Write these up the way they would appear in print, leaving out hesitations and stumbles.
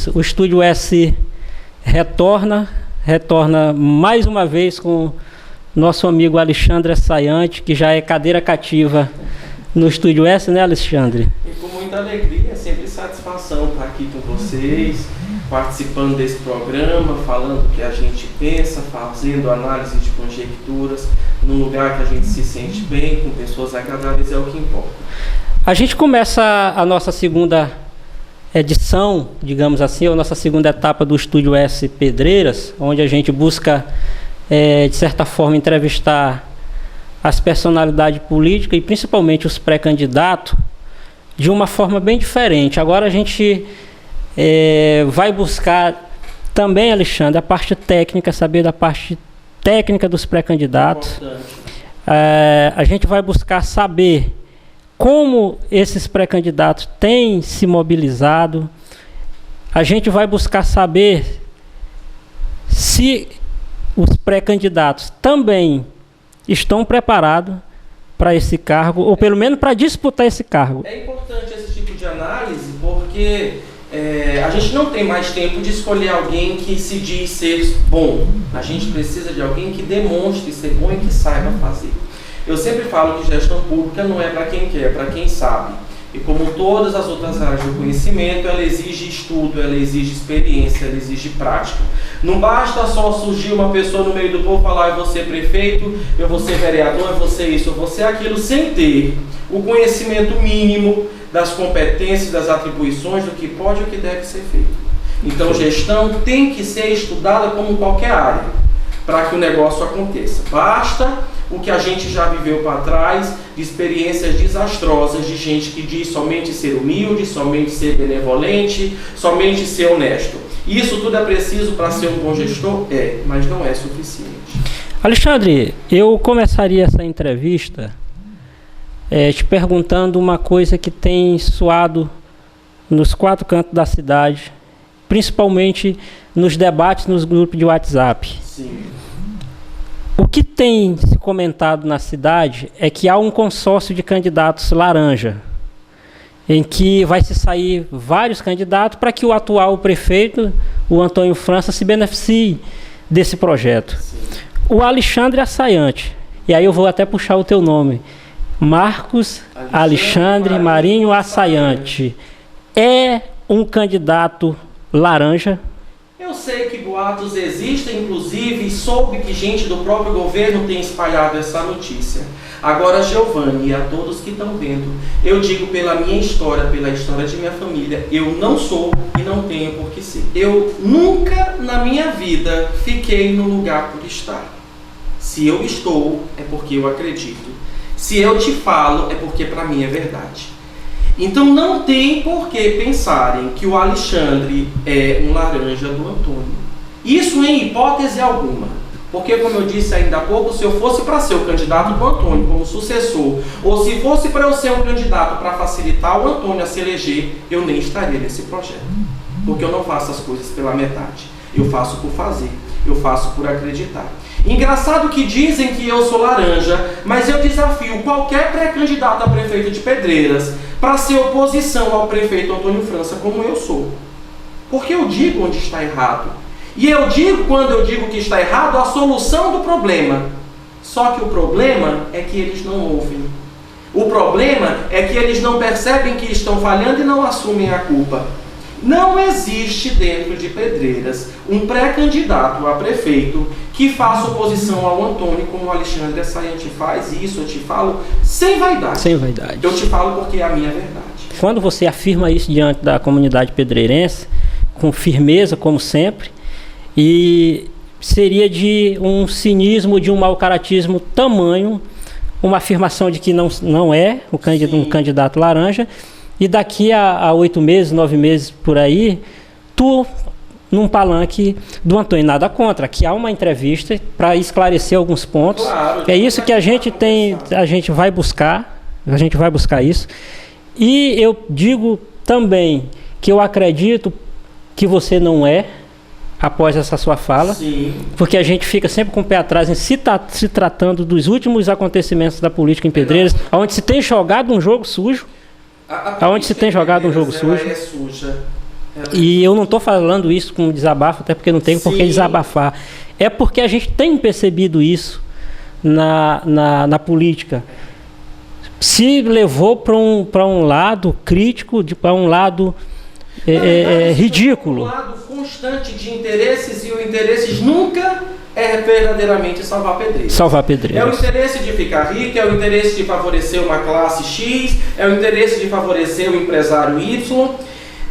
amigos, o Estúdio S retorna mais uma vez com nosso amigo Alexandre Assayante, que já é cadeira cativa no Estúdio S, né, Alexandre? E com muita alegria, sempre satisfação estar aqui com vocês, participando desse programa, falando o que a gente pensa, fazendo análise de conjecturas, num lugar que a gente se sente bem, com pessoas agradáveis, é o que importa. A gente começa a nossa segunda edição, digamos assim, a nossa segunda etapa do Estúdio S Pedreiras, onde a gente busca, de certa forma, entrevistar as personalidades políticas e principalmente os pré-candidatos de uma forma bem diferente. Agora a gente vai buscar também, Alexandre, a parte técnica, saber da parte técnica dos pré-candidatos. A gente vai buscar saber como esses pré-candidatos têm se mobilizado. A gente vai buscar saber se os pré-candidatos também estão preparados para esse cargo, ou pelo menos para disputar esse cargo. É importante esse tipo de análise porque a gente não tem mais tempo de escolher alguém que se diz ser bom. A gente precisa de alguém que demonstre ser bom e que saiba fazer. Eu sempre falo que gestão pública não é para quem quer, é para quem sabe. E como todas as outras áreas do conhecimento, ela exige estudo, ela exige experiência, ela exige prática. Não basta só surgir uma pessoa no meio do povo e falar: eu vou ser prefeito, eu vou ser vereador, eu vou ser isso, eu vou ser aquilo, sem ter o conhecimento mínimo das competências, das atribuições, do que pode e o que deve ser feito. Então, gestão tem que ser estudada como qualquer área, para que o negócio aconteça. Basta o que a gente já viveu para trás, de experiências desastrosas, de gente que diz somente ser humilde, somente ser benevolente, somente ser honesto. Isso tudo é preciso para ser um bom gestor? Mas não é suficiente. Alexandre, eu começaria essa entrevista te perguntando uma coisa que tem soado nos quatro cantos da cidade, principalmente nos debates nos grupos de WhatsApp. Sim. O que tem se comentado na cidade é que há um consórcio de candidatos laranja, em que vai se sair vários candidatos para que o atual prefeito, o Antônio França, se beneficie desse projeto. Sim. O Alexandre Assayante, e aí eu vou até puxar o teu nome, Marcos Alexandre Marinho Assayante, é um candidato laranja? Eu sei que boatos existem, inclusive soube que gente do próprio governo tem espalhado essa notícia. Agora, Giovanni, e a todos que estão vendo, eu digo pela minha história, pela história de minha família, eu não sou e não tenho por que ser. Eu nunca na minha vida fiquei no lugar por estar. Se eu estou, é porque eu acredito. Se eu te falo, é porque para mim é verdade. Então não tem por que pensarem que o Alexandre é um laranja do Antônio. Isso em hipótese alguma. Porque, como eu disse ainda há pouco, se eu fosse para ser o candidato do Antônio como sucessor, ou se fosse para eu ser um candidato para facilitar o Antônio a se eleger, eu nem estaria nesse projeto. Porque eu não faço as coisas pela metade. Eu faço por fazer. Eu faço por acreditar. Engraçado que dizem que eu sou laranja, mas eu desafio qualquer pré-candidato a prefeito de Pedreiras para ser oposição ao prefeito Antônio França, como eu sou. Porque eu digo onde está errado. E eu digo, quando eu digo que está errado, a solução do problema. Só que o problema é que eles não ouvem. O problema é que eles não percebem que estão falhando e não assumem a culpa. Não existe dentro de Pedreiras um pré-candidato a prefeito que faça oposição ao Antônio como o Alexandre Assayante faz. E isso eu te falo sem vaidade. Sem vaidade. Eu te falo porque é a minha verdade. Quando você afirma isso diante da comunidade pedreirense, com firmeza, como sempre, e seria de um cinismo, de um mau caratismo tamanho, uma afirmação de que não é um candidato laranja, e daqui a 8 meses, 9 meses por aí, tu, num palanque do Antônio, nada contra, que há uma entrevista para esclarecer alguns pontos. Claro, é isso que a gente vai buscar isso. E eu digo também que eu acredito que você não é, após essa sua fala. Sim. Porque a gente fica sempre com o pé atrás em se tratando dos últimos acontecimentos da política em Pedreiras, onde se tem jogado um jogo sujo. Onde se tem jogado um jogo sujo. É suja. E eu não estou falando isso com desabafo, até porque não tenho por que desabafar. É porque a gente tem percebido isso na política. Se levou para um lado crítico, para um lado ridículo. Um lado constante de interesses, e o interesses nunca é verdadeiramente salvar Pedreiras. Salvar Pedreiras. É o interesse de ficar rico, é o interesse de favorecer uma classe X, é o interesse de favorecer o empresário Y,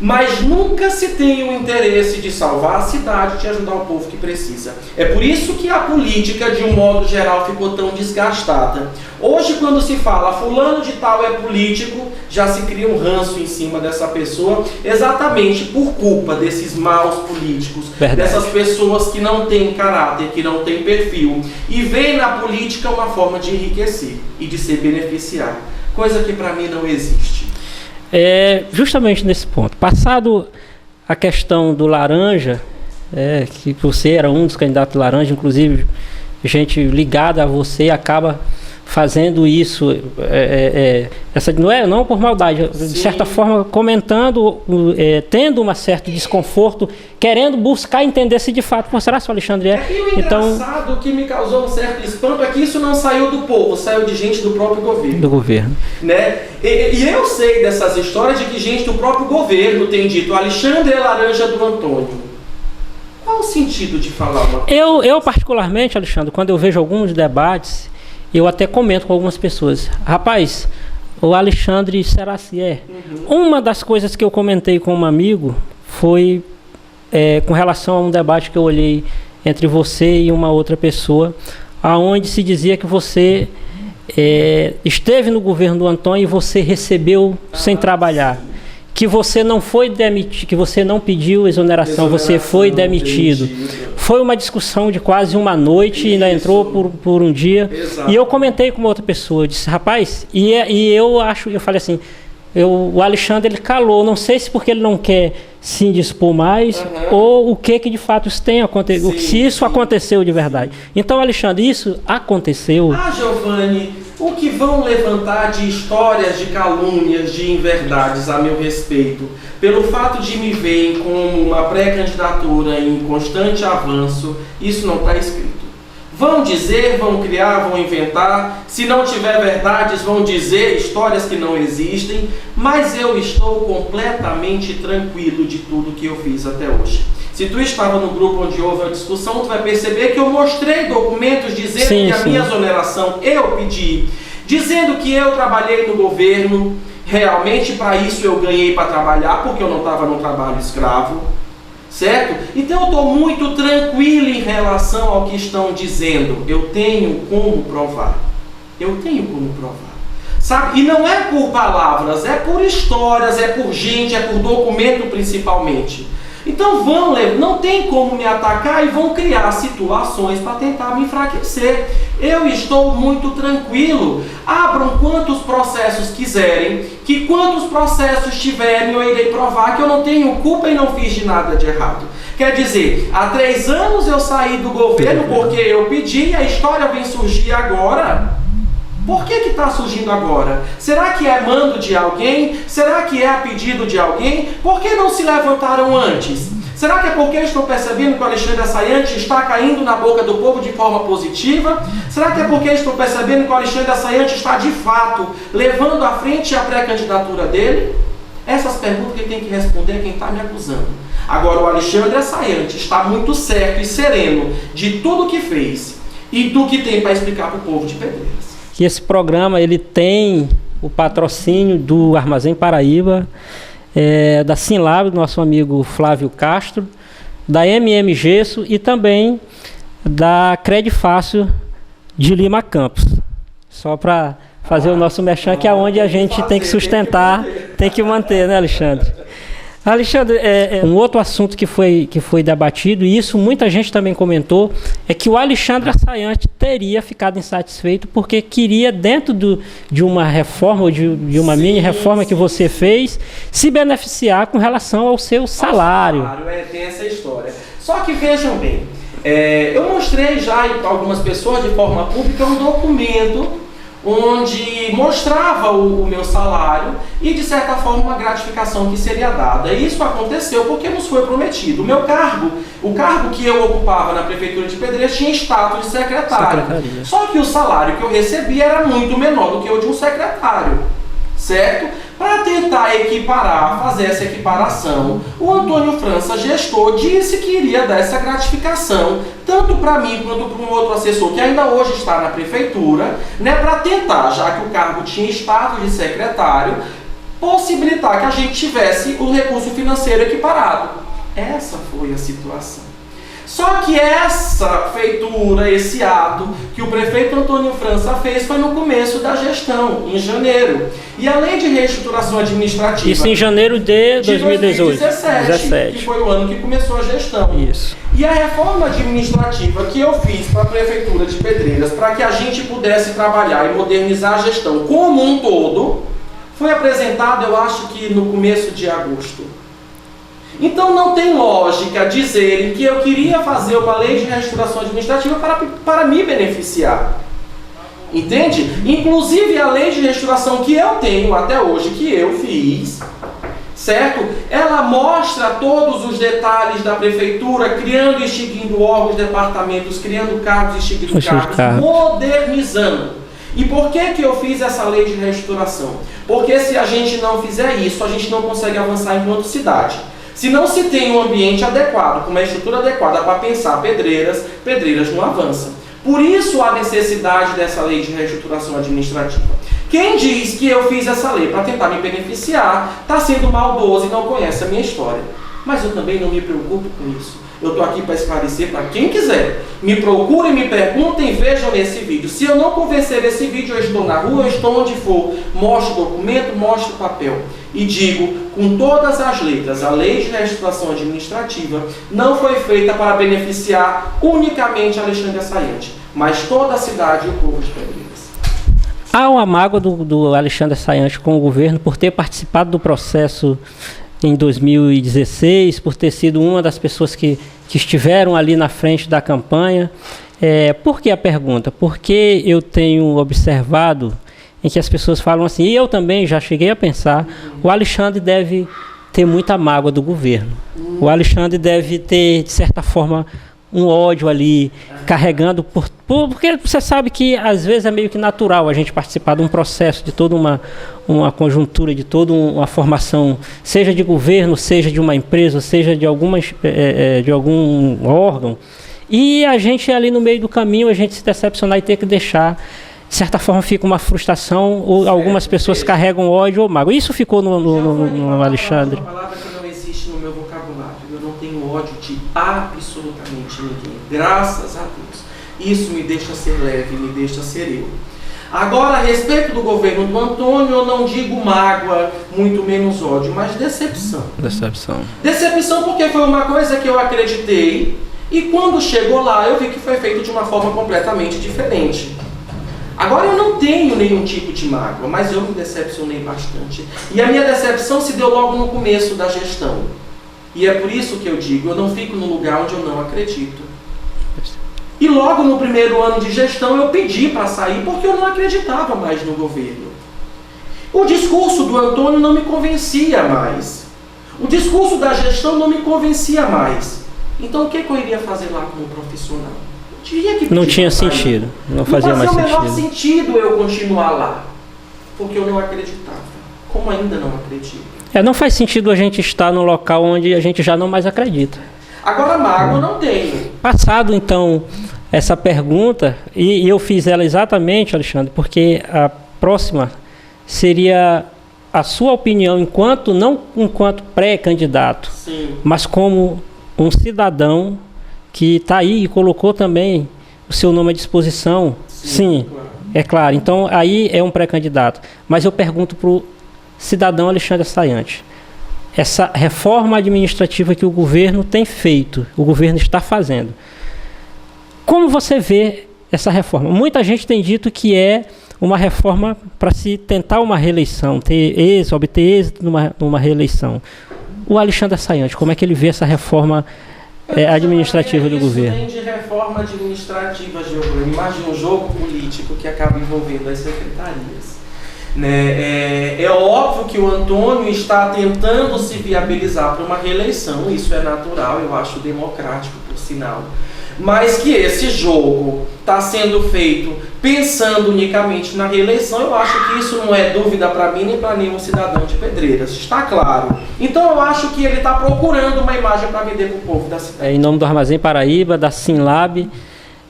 mas nunca se tem o interesse de salvar a cidade, de ajudar o povo que precisa. É por isso que a política, de um modo geral, ficou tão desgastada. Hoje, quando se fala fulano de tal é político, já se cria um ranço em cima dessa pessoa, exatamente por culpa desses maus políticos, dessas pessoas que não têm caráter, que não têm perfil, e veem na política uma forma de enriquecer e de se beneficiar, coisa que para mim não existe. Justamente nesse ponto. Passado a questão do laranja, que você era um dos candidatos laranja, inclusive gente ligada a você acaba fazendo isso, não por maldade, de certa forma comentando, tendo um certo desconforto, querendo buscar entender se de fato, será que o Alexandre é? E o engraçado que me causou um certo espanto é que isso não saiu do povo, saiu de gente do próprio governo. Do governo. Né? E eu sei dessas histórias de que gente do próprio governo tem dito: Alexandre é laranja do Antônio. Qual o sentido de falar uma coisa? Eu particularmente, Alexandre, quando eu vejo alguns debates, eu até comento com algumas pessoas: rapaz, o Alexandre será se é? Uma das coisas que eu comentei com um amigo foi com relação a um debate que eu olhei entre você e uma outra pessoa, aonde se dizia que você esteve no governo do Antônio e você recebeu sem trabalhar. Que você não foi demitido, que você não pediu exoneração, você foi demitido. Foi uma discussão de quase uma noite e ainda entrou por um dia. Exato. E eu comentei com uma outra pessoa, disse: rapaz, eu falei assim, o Alexandre ele calou, não sei se porque ele não quer se indispor mais, ou o que de fato isso tem acontecido, se isso aconteceu de verdade. Então, Alexandre, isso aconteceu. Giovanni, o que vão levantar de histórias, de calúnias, de inverdades a meu respeito, pelo fato de me verem como uma pré-candidatura em constante avanço, isso não está escrito. Vão dizer, vão criar, vão inventar. Se não tiver verdades, vão dizer histórias que não existem. Mas eu estou completamente tranquilo de tudo que eu fiz até hoje. Se tu estava no grupo onde houve a discussão, tu vai perceber que eu mostrei documentos dizendo que a minha exoneração eu pedi. Dizendo que eu trabalhei no governo. Realmente para isso eu ganhei para trabalhar, porque eu não estava num trabalho escravo. Certo? Então eu estou muito tranquilo em relação ao que estão dizendo. Eu tenho como provar. Eu tenho como provar. Sabe? E não é por palavras, é por histórias, é por gente, é por documento principalmente. Então não tem como me atacar e vão criar situações para tentar me enfraquecer. Eu estou muito tranquilo. Abram quantos processos quiserem, que quantos processos tiverem eu irei provar que eu não tenho culpa e não fiz de nada de errado. Quer dizer, há 3 anos eu saí do governo porque eu pedi e a história vem surgir agora. Por que está surgindo agora? Será que é mando de alguém? Será que é a pedido de alguém? Por que não se levantaram antes? Será que é porque estão percebendo que o Alexandre Assayante está caindo na boca do povo de forma positiva? Será que é porque estão percebendo que o Alexandre Assayante está de fato levando à frente a pré-candidatura dele? Essas perguntas que tem que responder é quem está me acusando. Agora, o Alexandre Assayante está muito certo e sereno de tudo que fez e do que tem para explicar para o povo de Pedreiras. Que esse programa ele tem o patrocínio do Armazém Paraíba, da Sinlab, do nosso amigo Flávio Castro, da MM Gesso e também da Credifácil de Lima Campos. Só para fazer o nosso merchan, que é onde a gente tem que sustentar, tem que manter, né, Alexandre? Alexandre, um outro assunto que foi debatido, e isso muita gente também comentou, é que o Alexandre Assayante teria ficado insatisfeito porque queria, dentro de uma reforma, ou de uma mini-reforma que você fez, se beneficiar com relação ao seu salário. Tem essa história. Só que vejam bem, eu mostrei já para algumas pessoas de forma pública um documento onde mostrava o meu salário e, de certa forma, uma gratificação que seria dada. E isso aconteceu porque nos foi prometido. O cargo que eu ocupava na Prefeitura de Pedreiras tinha status de secretário. Só que o salário que eu recebia era muito menor do que o de um secretário, certo? Para tentar equiparar, fazer essa equiparação, o Antônio França, gestor, disse que iria dar essa gratificação, tanto para mim quanto para um outro assessor que ainda hoje está na prefeitura, né, para tentar, já que o cargo tinha status de secretário, possibilitar que a gente tivesse o recurso financeiro equiparado. Essa foi a situação. Só que essa feitura, esse ato que o prefeito Antônio França fez foi no começo da gestão, em janeiro. E a lei de reestruturação administrativa... Isso em janeiro de 2017, que foi o ano que começou a gestão. Isso. E a reforma administrativa que eu fiz para a Prefeitura de Pedreiras, para que a gente pudesse trabalhar e modernizar a gestão como um todo, foi apresentada, eu acho que no começo de agosto. Então não tem lógica dizerem que eu queria fazer uma lei de reestruturação administrativa para me beneficiar. Entende? Inclusive a lei de reestruturação que eu tenho até hoje, que eu fiz, certo? Ela mostra todos os detalhes da prefeitura, criando e extinguindo órgãos, departamentos, criando cargos e extinguindo cargos, modernizando. E por que eu fiz essa lei de reestruturação? Porque se a gente não fizer isso, a gente não consegue avançar enquanto cidade. Se não se tem um ambiente adequado, com uma estrutura adequada para pensar Pedreiras, Pedreiras não avança. Por isso a necessidade dessa lei de reestruturação administrativa. Quem diz que eu fiz essa lei para tentar me beneficiar, está sendo maldoso e não conhece a minha história. Mas eu também não me preocupo com isso. Eu estou aqui para esclarecer para quem quiser. Me procurem, me perguntem, vejam esse vídeo. Se eu não convencer esse vídeo, eu estou na rua, eu estou onde for. Mostro o documento, mostro o papel. E digo, com todas as letras, a lei de reestruturação administrativa não foi feita para beneficiar unicamente Alexandre Assayante, mas toda a cidade e o povo de Pedreiras. Há uma mágoa do Alexandre Assayante com o governo por ter participado do processo em 2016, por ter sido uma das pessoas que estiveram ali na frente da campanha. Por que a pergunta? Porque eu tenho observado em que as pessoas falam assim, e eu também já cheguei a pensar, o Alexandre deve ter muita mágoa do governo. O Alexandre deve ter, de certa forma, um ódio ali, carregando porque você sabe que às vezes é meio que natural a gente participar de um processo, de toda uma conjuntura, de toda uma formação, seja de governo, seja de uma empresa, seja de de algum órgão, e a gente ali no meio do caminho, a gente se decepcionar e ter que deixar. De certa forma fica uma frustração, ou algumas pessoas carregam ódio ou mágoa. Isso ficou no Alexandre. Uma palavra que não existe no meu vocabulário. Eu não tenho ódio de absolutamente ninguém. Graças a Deus. Isso me deixa ser leve, me deixa ser eu. Agora, a respeito do governo do Antônio, eu não digo mágoa, muito menos ódio, mas decepção. Decepção porque foi uma coisa que eu acreditei, e quando chegou lá, eu vi que foi feito de uma forma completamente diferente. Agora eu não tenho nenhum tipo de mágoa, mas eu me decepcionei bastante. E a minha decepção se deu logo no começo da gestão. E é por isso que eu digo, eu não fico no lugar onde eu não acredito. E logo no primeiro ano de gestão eu pedi para sair porque eu não acreditava mais no governo. O discurso do Antônio não me convencia mais. O discurso da gestão não me convencia mais. Então o que eu iria fazer lá como profissional? Não tinha sentido, não fazia mais sentido. Não fazia o menor sentido eu continuar lá, porque eu não acreditava, como ainda não acredito. Não faz sentido a gente estar num local onde a gente já não mais acredita. Agora mágoa eu não tenho. Passado então essa pergunta, e eu fiz ela exatamente, Alexandre, porque a próxima seria a sua opinião não enquanto pré-candidato, mas como um cidadão que está aí e colocou também o seu nome à disposição. Sim, claro. É claro. Então, aí é um pré-candidato. Mas eu pergunto para o cidadão Alexandre Assayante. Essa reforma administrativa que o governo tem feito, o governo está fazendo. Como você vê essa reforma? Muita gente tem dito que é uma reforma para se tentar uma reeleição, obter êxito numa reeleição. O Alexandre Assayante, como é que ele vê essa reforma administrativa do governo. Nem de reforma administrativa, Giovanni, mas de um jogo político que acaba envolvendo as secretarias. Né? É óbvio que o Antônio está tentando se viabilizar para uma reeleição, isso é natural, eu acho democrático, por sinal. Mas que esse jogo está sendo feito pensando unicamente na reeleição, eu acho que isso não é dúvida para mim nem para nenhum cidadão de Pedreiras, está claro. Então eu acho que ele está procurando uma imagem para vender para o povo da cidade. Em nome do Armazém Paraíba, da Simlab,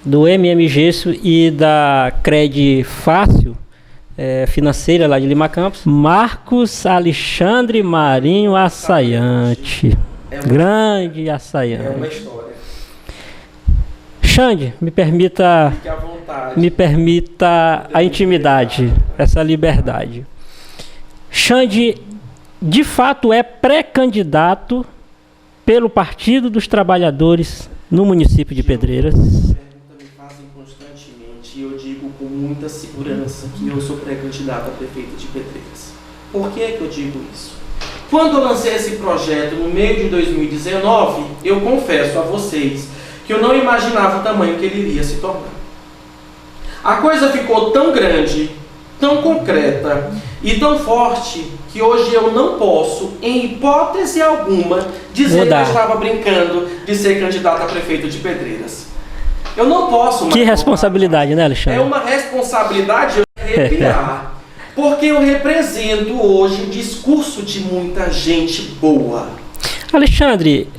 do Gesso e da Cred Fácil, financeira lá de Lima Campos, Marcos Alexandre Marinho Assaiante. Grande Assaiante. É uma história. Xande, me permita a intimidade, essa liberdade. Xande, de fato, é pré-candidato pelo Partido dos Trabalhadores no município de Pedreiras. Me fazem constantemente e eu digo com muita segurança que eu sou pré-candidato a prefeito de Pedreiras. Por que eu digo isso? Quando eu lancei esse projeto no meio de 2019, eu confesso a vocês que eu não imaginava o tamanho que ele iria se tornar. A coisa ficou tão grande, tão concreta e tão forte que hoje eu não posso, em hipótese alguma, dizer que eu estava brincando de ser candidato a prefeito de Pedreiras. Eu não posso mais. Que responsabilidade, né, Alexandre? É uma responsabilidade eu arrepiar, porque eu represento hoje o discurso de muita gente boa. Alexandre,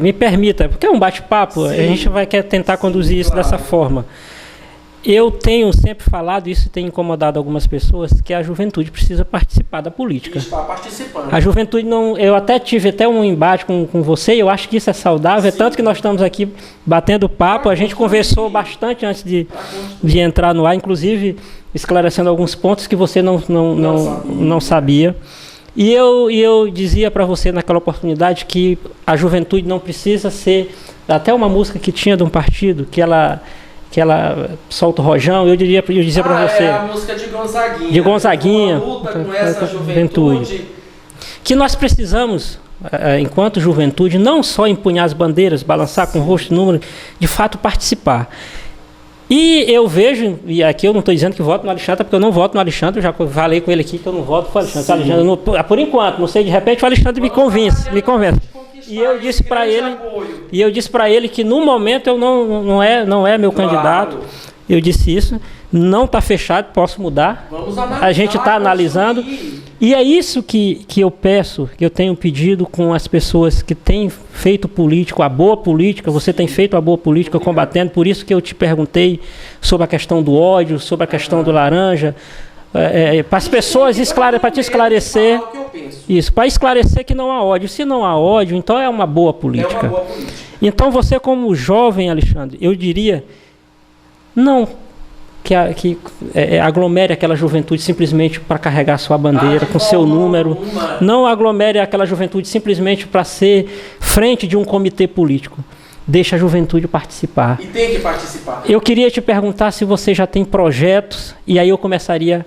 me permita, porque é um bate-papo, a gente vai tentar conduzir isso dessa forma. Eu tenho sempre falado, isso tem incomodado algumas pessoas, que a juventude precisa participar da política. Está participando. A juventude não... Eu até tive um embate com você, e eu acho que isso é saudável, é tanto que nós estamos aqui batendo papo, a gente conversou bastante antes de entrar no ar, inclusive esclarecendo alguns pontos que você não sabia. E eu dizia para você naquela oportunidade que a juventude não precisa ser... Até uma música que tinha de um partido, que ela solta o rojão, eu dizia para você... É a música de Gonzaguinha. De Gonzaguinha. Uma luta com essa juventude. Que nós precisamos, enquanto juventude, não só empunhar as bandeiras, balançar com o rosto e número, de fato participar. E eu vejo, e aqui eu não estou dizendo que voto no Alexandre, porque eu não voto no Alexandre, eu já falei com ele aqui que eu não voto com o Alexandre. Alexandre não, por enquanto, não sei, de repente o Alexandre me convence. E eu disse para ele, que no momento eu não é meu candidato. Eu disse isso, não está fechado, posso mudar. Vamos analisar, a gente está analisando. E é isso que eu peço, que eu tenho pedido com as pessoas que têm feito política, a boa política, você tem feito a boa política combatendo, por isso que eu te perguntei sobre a questão do ódio, sobre a questão do laranja, para as pessoas para te esclarecer, isso, para esclarecer que não há ódio. Se não há ódio, então é uma boa política. Então você, como jovem, Alexandre, eu diria, não que aglomere aquela juventude simplesmente para carregar sua bandeira com seu número, não aglomere aquela juventude simplesmente para ser frente de um comitê político. Deixa a juventude participar. E tem que participar. Eu queria te perguntar se você já tem projetos, e aí eu começaria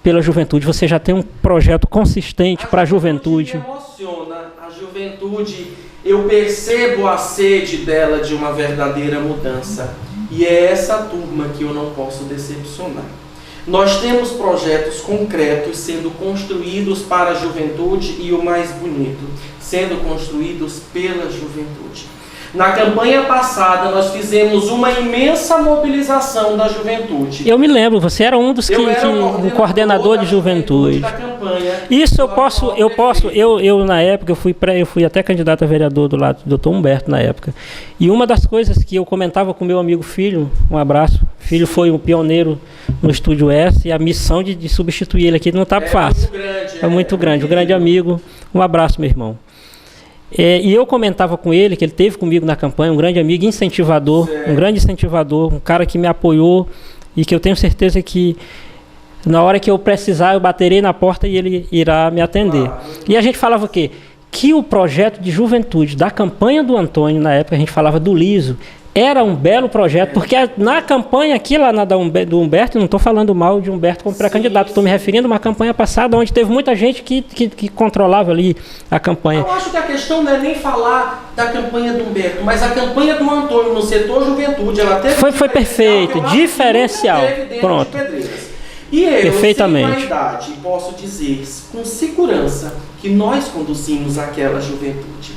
pela juventude. Você já tem um projeto consistente para a juventude? Me emociona a juventude. Eu percebo a sede dela de uma verdadeira mudança. E é essa turma que eu não posso decepcionar. Nós temos projetos concretos sendo construídos para a juventude e o mais bonito, sendo construídos pela juventude. Na campanha passada, nós fizemos uma imensa mobilização da juventude. Eu me lembro, você era um dos um coordenador de juventude. Isso eu na época, eu fui até candidato a vereador do lado do Dr. Humberto na época. E uma das coisas que eu comentava com meu amigo Filho, um abraço, Filho foi um pioneiro no Estúdio S, e a missão de substituir ele aqui não está fácil. É muito grande, um grande amigo, um abraço, meu irmão. E eu comentava com ele, que ele teve comigo na campanha, um grande amigo, incentivador, um grande incentivador, um cara que me apoiou e que eu tenho certeza que na hora que eu precisar eu baterei na porta e ele irá me atender. E a gente falava o quê? Que o projeto de juventude da campanha do Antônio, na época a gente falava do LISO, Era um belo projeto, porque na campanha aqui, lá do Humberto, não estou falando mal de Humberto como pré-candidato, estou me referindo a uma campanha passada onde teve muita gente que controlava ali a campanha. Eu acho que a questão não é nem falar da campanha do Humberto, mas a campanha do Antônio no setor juventude, ela teve foi perfeito, diferencial. Pronto. E eu, perfeitamente. sem vaidade, posso dizer com segurança que nós conduzimos aquela juventude.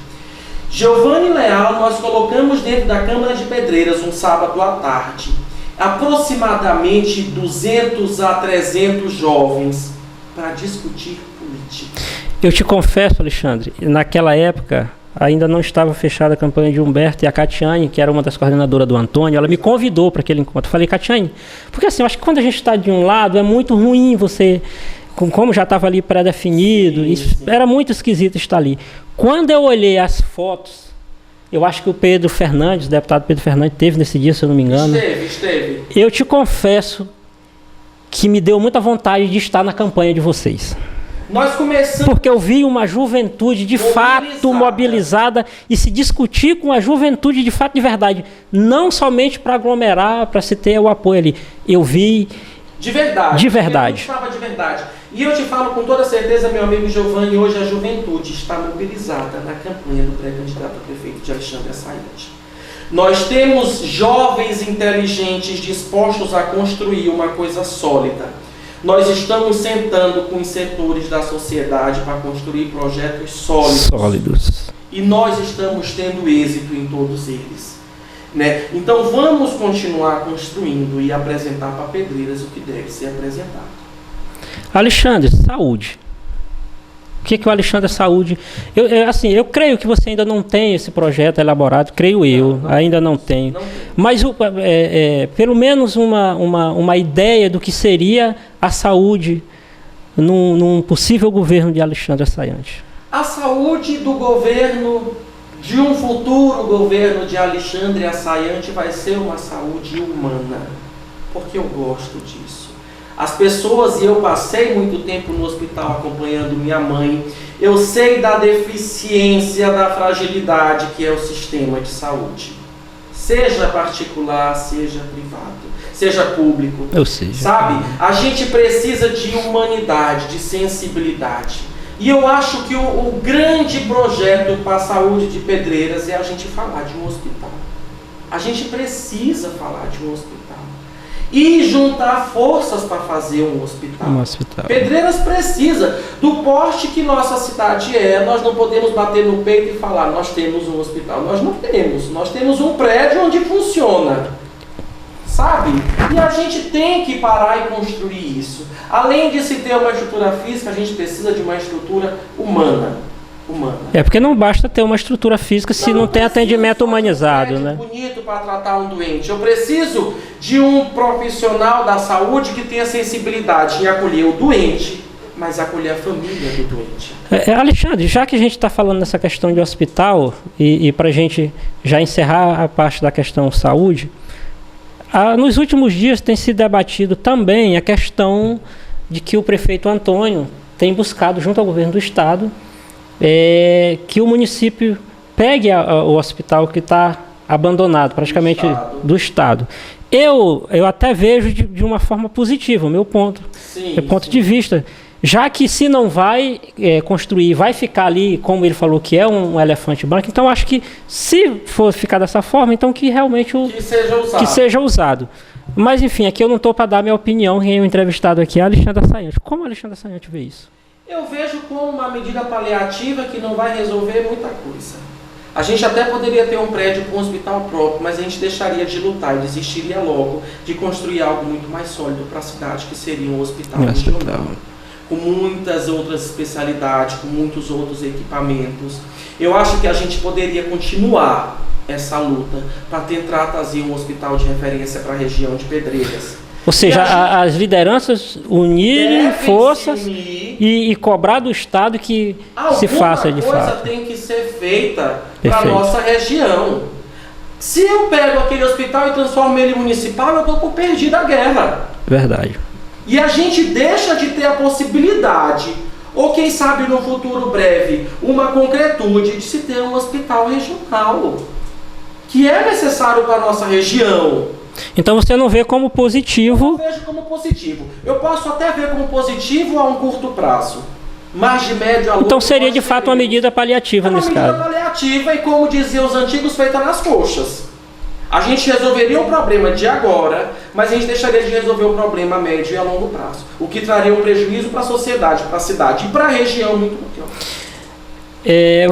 Giovanni Leal, nós colocamos dentro da Câmara de Pedreiras um sábado à tarde, aproximadamente 200 a 300 jovens para discutir política. Eu te confesso, Alexandre, naquela época ainda não estava fechada a campanha de Humberto, e a Catiane, que era uma das coordenadoras do Antônio, ela me convidou para aquele encontro. Eu falei, Catiane, porque assim, eu acho que quando a gente está de um lado é muito ruim você, como já estava ali pré-definido, era muito esquisito estar ali. Quando eu olhei as fotos, eu acho que o Pedro Fernandes, o deputado Pedro Fernandes, teve nesse dia, se eu não me engano. Esteve. Eu te confesso que me deu muita vontade de estar na campanha de vocês. Nós começamos... Porque eu vi uma juventude de fato mobilizada e se discutir com a juventude de fato de verdade. Não somente para aglomerar, para se ter o apoio ali. Eu vi... De verdade. De verdade. Estava de verdade. E eu te falo com toda certeza, meu amigo Giovanni, hoje a juventude está mobilizada na campanha do pré-candidato a prefeito de Alexandre Assayante. Nós temos jovens inteligentes dispostos a construir uma coisa sólida. Nós estamos sentando com os setores da sociedade para construir projetos sólidos. E nós estamos tendo êxito em todos eles. Né? Então vamos continuar construindo e apresentar para Pedreiras o que deve ser apresentado. Alexandre, saúde. O que é o Alexandre Saúde? Eu creio que você ainda não tem esse projeto elaborado, creio eu, ainda não tenho. Mas pelo menos uma ideia do que seria a saúde num possível governo de Alexandre Assayante. A saúde do governo, de um futuro governo de Alexandre Assayante, vai ser uma saúde humana, porque eu gosto disso. As pessoas, e eu passei muito tempo no hospital acompanhando minha mãe, eu sei da deficiência, da fragilidade que é o sistema de saúde. Seja particular, seja privado, seja público. Sabe? A gente precisa de humanidade, de sensibilidade. E eu acho que o grande projeto para a saúde de Pedreiras é a gente falar de um hospital. A gente precisa falar de um hospital. E juntar forças para fazer um hospital. Pedreiras precisa. Do porte que nossa cidade é, nós não podemos bater no peito e falar, nós temos um hospital. Nós não temos. Nós temos um prédio onde funciona. Sabe? E a gente tem que parar e construir isso. Além de se ter uma estrutura física, a gente precisa de uma estrutura humana. Porque não basta ter uma estrutura física se não tem atendimento humanizado, né? Bonito para tratar um doente. Eu preciso de um profissional da saúde que tenha sensibilidade em acolher o doente, mas acolher a família do doente. Alexandre, já que a gente está falando nessa questão de hospital, e para a gente já encerrar a parte da questão saúde, nos últimos dias tem se debatido também a questão de que o prefeito Antônio tem buscado, junto ao governo do estado, que o município pegue o hospital que está abandonado, praticamente do estado. Eu até vejo de uma forma positiva, o meu ponto de vista. Já que se não vai construir, vai ficar ali, como ele falou, que é um elefante branco, então acho que se for ficar dessa forma, então que realmente que seja usado. Mas enfim, aqui eu não estou para dar minha opinião, quem é o entrevistado aqui é Alexandre Assayante. Como Alexandre Assayante vê isso? Eu vejo como uma medida paliativa que não vai resolver muita coisa. A gente até poderia ter um prédio com um hospital próprio, mas a gente deixaria de lutar e desistiria logo de construir algo muito mais sólido para a cidade, que seria um hospital regional, com muitas outras especialidades, com muitos outros equipamentos. Eu acho que a gente poderia continuar essa luta para tentar trazer um hospital de referência para a região de Pedreiras. Ou seja, as lideranças unirem forças e cobrar do Estado que se faça de fato. Alguma coisa tem que ser feita para a nossa região. Se eu pego aquele hospital e transformo ele em municipal, eu estou por perdida a guerra. Verdade. E a gente deixa de ter a possibilidade, ou quem sabe no futuro breve, uma concretude de se ter um hospital regional. que é necessário para a nossa região. Então você não vê como positivo? Eu não vejo como positivo. Eu posso até ver como positivo a um curto prazo, mas de médio a longo. Então seria de fato uma medida paliativa nesse caso. Uma medida paliativa e, como diziam os antigos, feita nas coxas. A gente resolveria o problema de agora, mas a gente deixaria de resolver o problema a médio e a longo prazo. O que traria um prejuízo para a sociedade, para a cidade e para a região muito maior.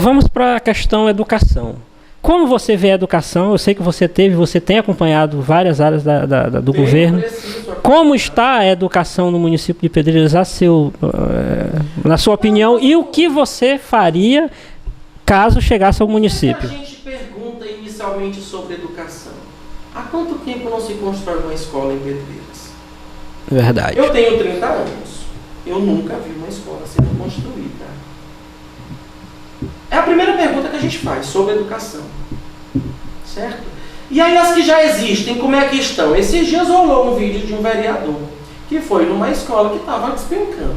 Vamos para a questão educação. Como você vê a educação? Eu sei que você tem acompanhado várias áreas do governo. Como está a educação no município de Pedreiras, na sua opinião, e o que você faria caso chegasse ao município? A gente pergunta inicialmente sobre educação. Há quanto tempo não se constrói uma escola em Pedreiras? Verdade. Eu tenho 30 anos. Eu nunca vi uma escola sendo construída. É a primeira pergunta que a gente faz sobre educação. Certo? E aí as que já existem, como é que estão? Esses dias rolou um vídeo de um vereador que foi numa escola que estava despencando.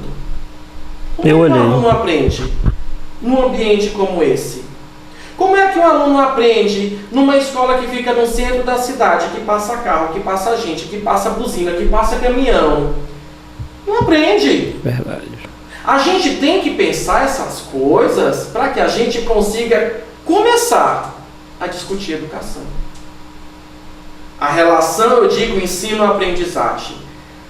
Como é que um aluno aprende num ambiente como esse? Como é que um aluno aprende numa escola que fica no centro da cidade, que passa carro, que passa gente, que passa buzina, que passa caminhão? Não aprende. Verdade. A gente tem que pensar essas coisas para que a gente consiga começar a discutir educação. A relação, eu digo, ensino-aprendizagem.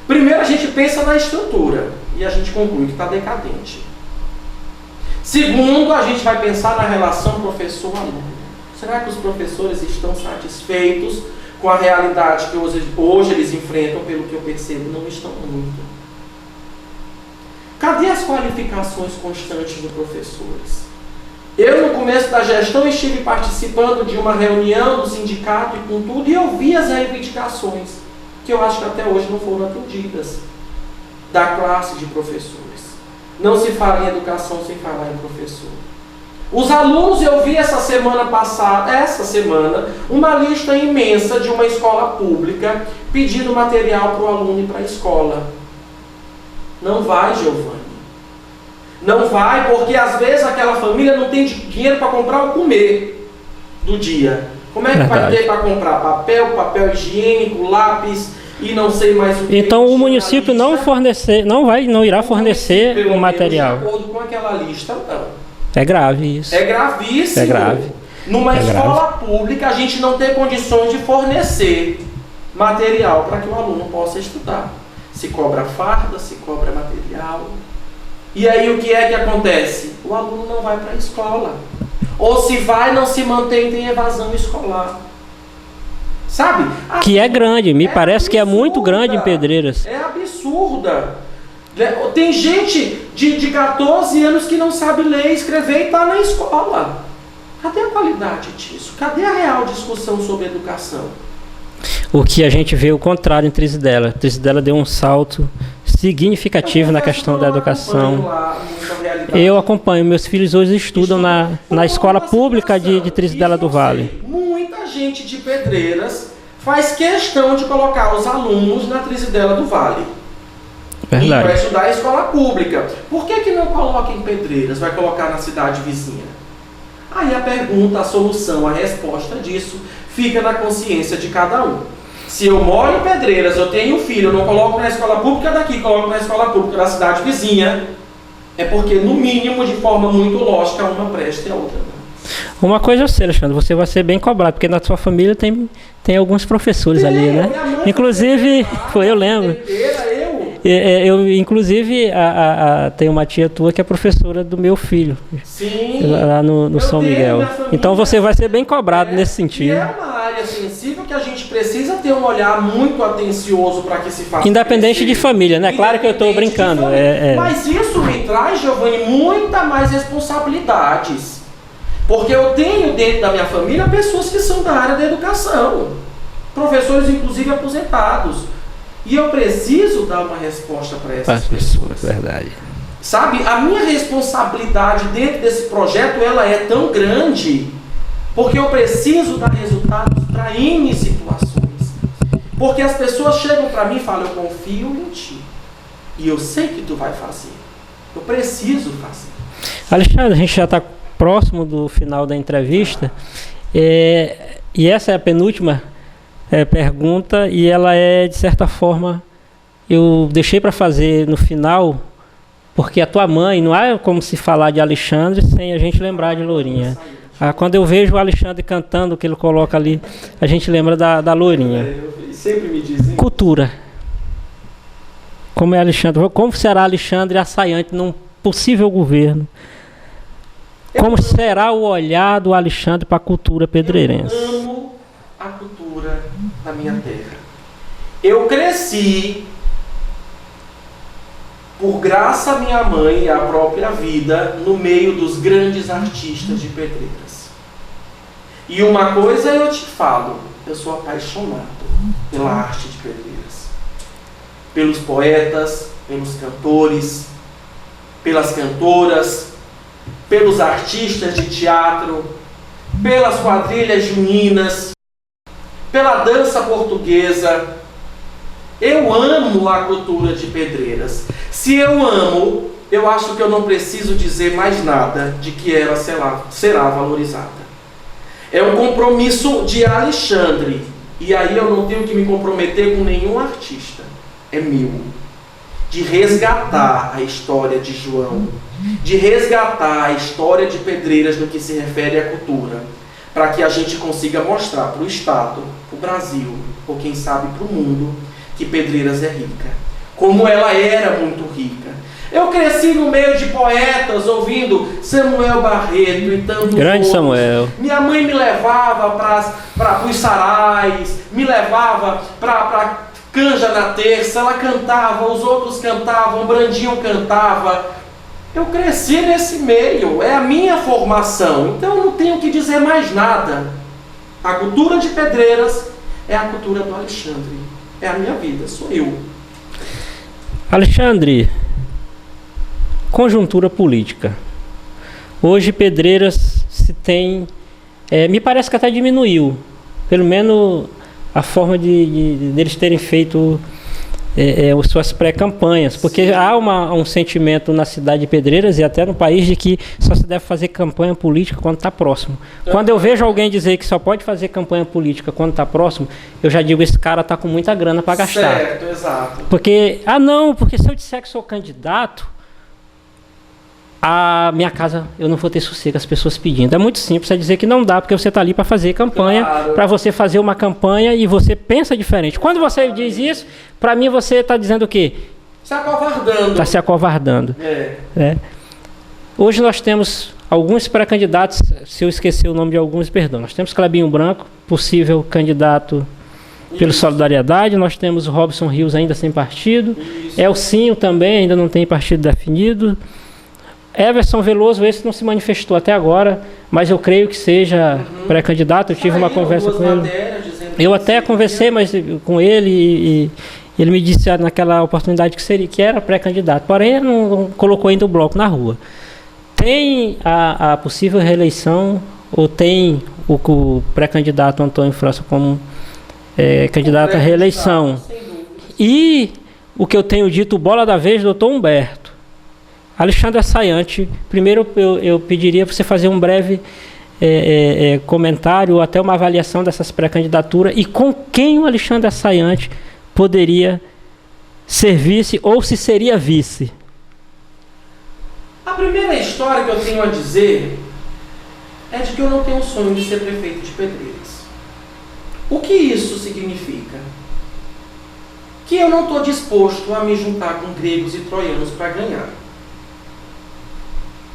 Primeiro a gente pensa na estrutura e a gente conclui que está decadente. Segundo, a gente vai pensar na relação professor-aluno. Será que os professores estão satisfeitos com a realidade que hoje eles enfrentam? Pelo que eu percebo, não estão muito. Cadê as qualificações constantes dos professores? Eu, no começo da gestão, estive participando de uma reunião do sindicato e com tudo, e eu vi as reivindicações, que eu acho que até hoje não foram atendidas, da classe de professores. Não se fala em educação sem falar em professor. Os alunos, eu vi essa semana, uma lista imensa de uma escola pública pedindo material para o aluno ir para a escola. Não vai, Giovanni. Não vai, porque às vezes aquela família não tem dinheiro para comprar o comer do dia. Como é que vai ter para comprar papel higiênico, lápis e não sei mais o que? Então o município não irá fornecer o material. De acordo com aquela lista, não. É grave isso. É gravíssimo. É grave. Numa escola pública, a gente não tem condições de fornecer material para que o aluno possa estudar. Se cobra farda, se cobra material. E aí o que é que acontece? O aluno não vai para a escola. Ou se vai, não se mantém, tem evasão escolar. Sabe? Que é grande, me parece absurda, que é muito grande em Pedreiras. É absurda. Tem gente de 14 anos que não sabe ler e escrever e está na escola. Cadê a qualidade disso? Cadê a real discussão sobre educação? O que a gente vê o contrário em Trizidela. Trizidela deu um salto significativo na questão da educação. Eu acompanho, meus filhos hoje estudam na escola pública de Trizidela do Vale. Muita gente de Pedreiras faz questão de colocar os alunos na Trizidela do Vale. Verdade. E vai estudar a escola pública. Por que não coloca em Pedreiras? Vai colocar na cidade vizinha? Aí a pergunta, a solução, a resposta disso fica na consciência de cada um. Se eu moro em Pedreiras, eu tenho um filho, eu não coloco na escola pública daqui, coloco na escola pública da cidade vizinha, é porque, no mínimo, de forma muito lógica, uma presta e a outra não. Uma coisa eu sei, Alexandre, você vai ser bem cobrado, porque na sua família tem alguns professores ali, né? Inclusive, eu lembro. Inclusive, tenho uma tia tua que é professora do meu filho. Sim. Lá no São Miguel. Então você vai ser bem cobrado nesse sentido. E é uma área sensível que a gente precisa ter um olhar muito atencioso para que se faça. Independente crescer. De família, né? Claro que eu estou brincando. Mas isso me traz, Giovanni, muita mais responsabilidades. Porque eu tenho dentro da minha família pessoas que são da área da educação. Professores, inclusive, aposentados. E eu preciso dar uma resposta para essas pessoas. Verdade. Sabe, a minha responsabilidade dentro desse projeto, ela é tão grande, porque eu preciso dar resultados para N situações. Porque as pessoas chegam para mim e falam, eu confio em ti. E eu sei que tu vai fazer. Eu preciso fazer. Alexandre, a gente já está próximo do final da entrevista. E essa é a penúltima pergunta, e ela é, de certa forma, eu deixei para fazer no final, porque a tua mãe, não é como se falar de Alexandre sem a gente lembrar de Lourinha. Quando eu vejo o Alexandre cantando, o que ele coloca ali, a gente lembra da Lourinha. Sempre me dizem. Cultura. Como é Alexandre? Como será Alexandre Assayante num possível governo? Como será o olhar do Alexandre para a cultura pedreirense? Eu amo a cultura da minha terra. Eu cresci, por graça à minha mãe e à própria vida, no meio dos grandes artistas de Pedreiras. E uma coisa eu te falo, eu sou apaixonado pela arte de Pedreiras. Pelos poetas, pelos cantores, pelas cantoras, pelos artistas de teatro, pelas quadrilhas juninas, pela dança portuguesa. Eu amo a cultura de Pedreiras. Se eu amo, eu acho que eu não preciso dizer mais nada de que ela será valorizada. É um compromisso de Alexandre, e aí eu não tenho que me comprometer com nenhum artista. É meu. De resgatar a história de João, de resgatar a história de Pedreiras no que se refere à cultura, para que a gente consiga mostrar para o Estado, para o Brasil, ou quem sabe para o mundo, que Pedreiras é rica, como ela era muito rica. Eu cresci no meio de poetas, ouvindo Samuel Barreto e tantos Grande outros. Samuel. Minha mãe me levava para os sarais, me levava para Canja na Terça, ela cantava, os outros cantavam, Brandinho cantava. Eu cresci nesse meio, é a minha formação, então eu não tenho que dizer mais nada. A cultura de Pedreiras é a cultura do Alexandre, é a minha vida, sou eu. Alexandre, conjuntura política. Hoje Pedreiras se tem, me parece que até diminuiu, pelo menos a forma deles terem feito suas pré-campanhas, porque há um sentimento na cidade de Pedreiras e até no país de que só se deve fazer campanha política quando está próximo. Quando eu vejo alguém dizer que só pode fazer campanha política quando está próximo, eu já digo, esse cara está com muita grana para gastar. Certo, exato. Porque se eu disser que sou candidato, a minha casa eu não vou ter sossego, as pessoas pedindo. É muito simples, é dizer que não dá, porque você está ali para fazer campanha, Claro. para você fazer uma campanha e você pensa diferente. Quando você diz isso, para mim você está dizendo o quê? Se acovardando. Está se acovardando. Hoje nós temos alguns pré-candidatos, se eu esquecer o nome de alguns, perdão. Nós temos Clebinho Branco, possível candidato pelo Solidariedade. Nós temos o Robson Rios ainda sem partido. Isso. Elcinho também ainda não tem partido definido. Everson Veloso, esse não se manifestou até agora, mas eu creio que seja pré-candidato. Eu tive uma conversa com ele. Eu até conversei com ele e ele me disse naquela oportunidade que era pré-candidato, porém ele não colocou ainda o bloco na rua. Tem a possível reeleição, ou tem o pré-candidato Antônio França como candidato à reeleição. E o que eu tenho dito, bola da vez, doutor Humberto. Alexandre Assayante, primeiro eu pediria para você fazer um breve comentário ou até uma avaliação dessas pré-candidaturas e com quem o Alexandre Assayante poderia ser vice ou se seria vice. A primeira história que eu tenho a dizer é de que eu não tenho o sonho de ser prefeito de Pedreiras. O que isso significa? Que eu não estou disposto a me juntar com gregos e troianos para ganhar.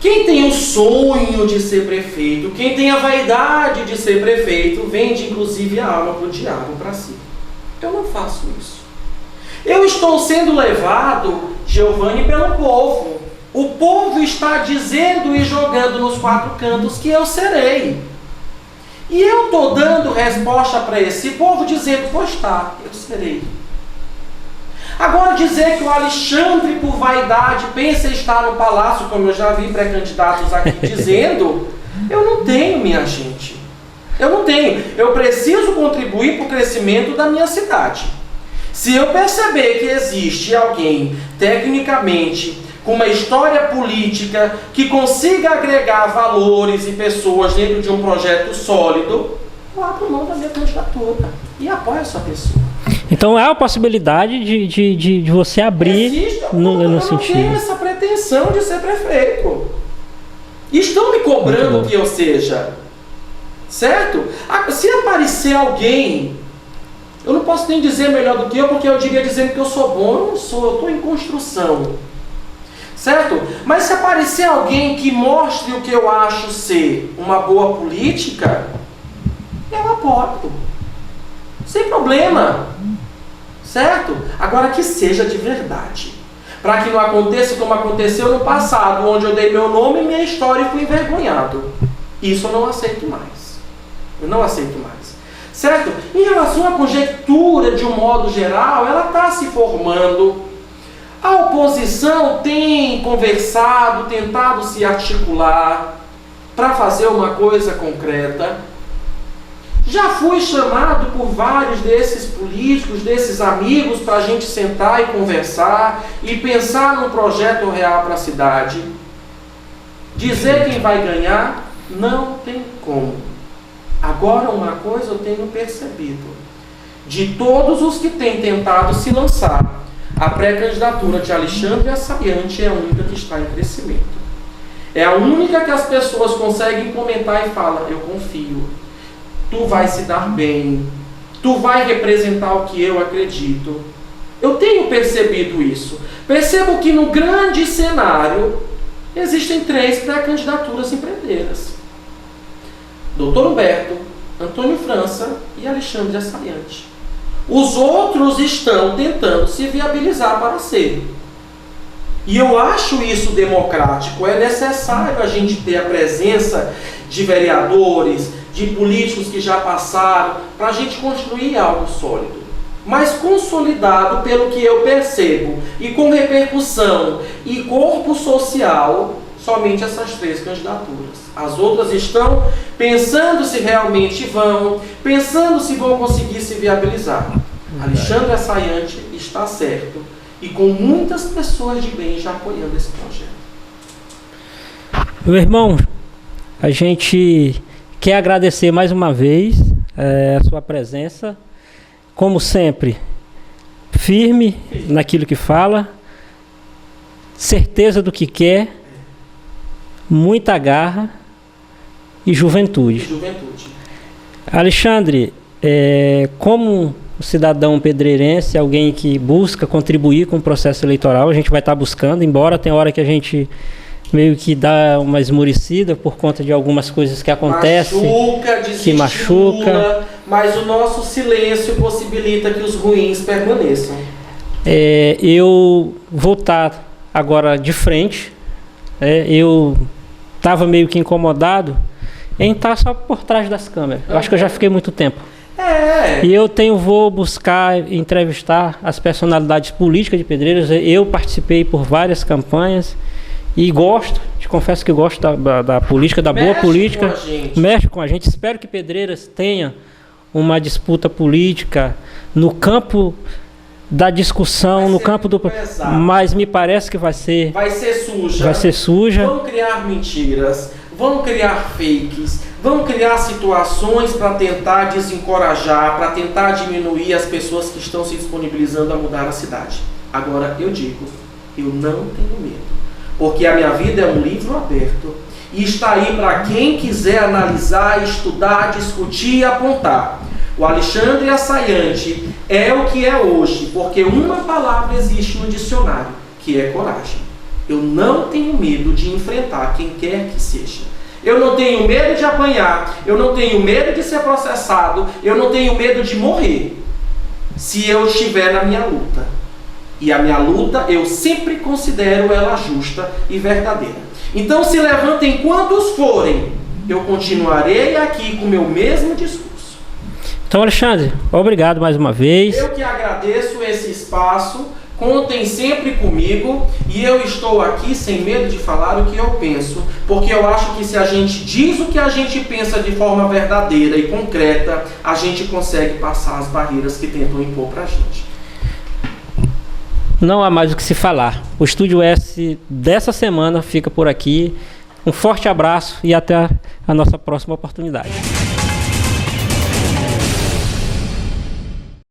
Quem tem o sonho de ser prefeito, quem tem a vaidade de ser prefeito, vende inclusive a alma para o diabo, para si. Eu não faço isso. Eu estou sendo levado, Giovanni, pelo povo. O povo está dizendo e jogando nos quatro cantos que eu serei. E eu estou dando resposta para esse povo dizendo, pois tá, eu serei. Agora dizer que o Alexandre, por vaidade, pensa estar no palácio, como eu já vi pré-candidatos aqui dizendo, eu não tenho, minha gente. Eu não tenho. Eu preciso contribuir para o crescimento da minha cidade. Se eu perceber que existe alguém, tecnicamente, com uma história política, que consiga agregar valores e pessoas dentro de um projeto sólido, eu abro mão da minha candidatura e apoio essa pessoa. Então há a possibilidade de você abrir no sentido. Eu não tenho essa pretensão de ser prefeito. Estão me cobrando que eu seja. Certo? Se aparecer alguém, eu não posso nem dizer melhor do que eu, porque eu diria dizendo que eu sou bom, eu não sou, eu estou em construção. Certo? Mas se aparecer alguém que mostre o que eu acho ser uma boa política, eu apoio. Sem problema. Certo? Agora que seja de verdade. Para que não aconteça como aconteceu no passado, onde eu dei meu nome e minha história e fui envergonhado. Isso eu não aceito mais. Eu não aceito mais. Certo? Em relação à conjectura, de um modo geral, ela está se formando. A oposição tem conversado, tentado se articular para fazer uma coisa concreta. Já fui chamado por vários desses políticos, desses amigos, para a gente sentar e conversar e pensar num projeto real para a cidade. Dizer quem vai ganhar, não tem como. Agora, uma coisa eu tenho percebido. De todos os que têm tentado se lançar, a pré-candidatura de Alexandre Assayante é a única que está em crescimento. É a única que as pessoas conseguem comentar e falar, eu confio. Tu vai se dar bem. Tu vai representar o que eu acredito. Eu tenho percebido isso. Percebo que no grande cenário existem 3 pré-candidaturas empreendeiras. Dr. Humberto, Antônio França e Alexandre Assayante. Os outros estão tentando se viabilizar para ser. E eu acho isso democrático. É necessário a gente ter a presença de vereadores, de políticos que já passaram, para a gente construir algo sólido. Mas consolidado pelo que eu percebo, e com repercussão e corpo social, somente essas 3 candidaturas. As outras estão pensando se realmente vão, pensando se vão conseguir se viabilizar. Alexandre Assayante está certo, e com muitas pessoas de bem já apoiando esse projeto. Meu irmão, a gente quer agradecer mais uma vez a sua presença, como sempre, firme naquilo que fala, certeza do que quer, muita garra e juventude. Alexandre, como cidadão pedreirense, alguém que busca contribuir com o processo eleitoral, a gente vai estar buscando, embora tem hora que a gente meio que dá uma esmorecida por conta de algumas coisas que acontecem, que machuca, mas o nosso silêncio possibilita que os ruins permaneçam. Eu vou estar agora de frente, eu estava meio que incomodado em estar só por trás das câmeras. Eu acho que eu já fiquei muito tempo. E eu vou buscar entrevistar as personalidades políticas de Pedreiras. Eu participei por várias campanhas e confesso que gosto da política, da boa política. Mexe com a gente. Espero que Pedreiras tenha uma disputa política no campo da discussão, no campo do... Mas me parece que vai ser suja. Vão criar mentiras, vão criar fakes, vão criar situações para tentar desencorajar, para tentar diminuir as pessoas que estão se disponibilizando a mudar a cidade. Agora, eu digo, eu não tenho medo, porque a minha vida é um livro aberto e está aí para quem quiser analisar, estudar, discutir e apontar. O Alexandre Assayante é o que é hoje, porque uma palavra existe no dicionário, que é coragem. Eu não tenho medo de enfrentar quem quer que seja. Eu não tenho medo de apanhar, eu não tenho medo de ser processado, eu não tenho medo de morrer, se eu estiver na minha luta. E a minha luta, eu sempre considero ela justa e verdadeira. Então se levantem quantos forem, eu continuarei aqui com o meu mesmo discurso. Então, Alexandre, obrigado mais uma vez. Eu que agradeço esse espaço, contem sempre comigo, e eu estou aqui sem medo de falar o que eu penso, porque eu acho que se a gente diz o que a gente pensa de forma verdadeira e concreta, a gente consegue passar as barreiras que tentam impor pra gente. Não há mais o que se falar. O Estúdio S dessa semana fica por aqui. Um forte abraço e até a nossa próxima oportunidade.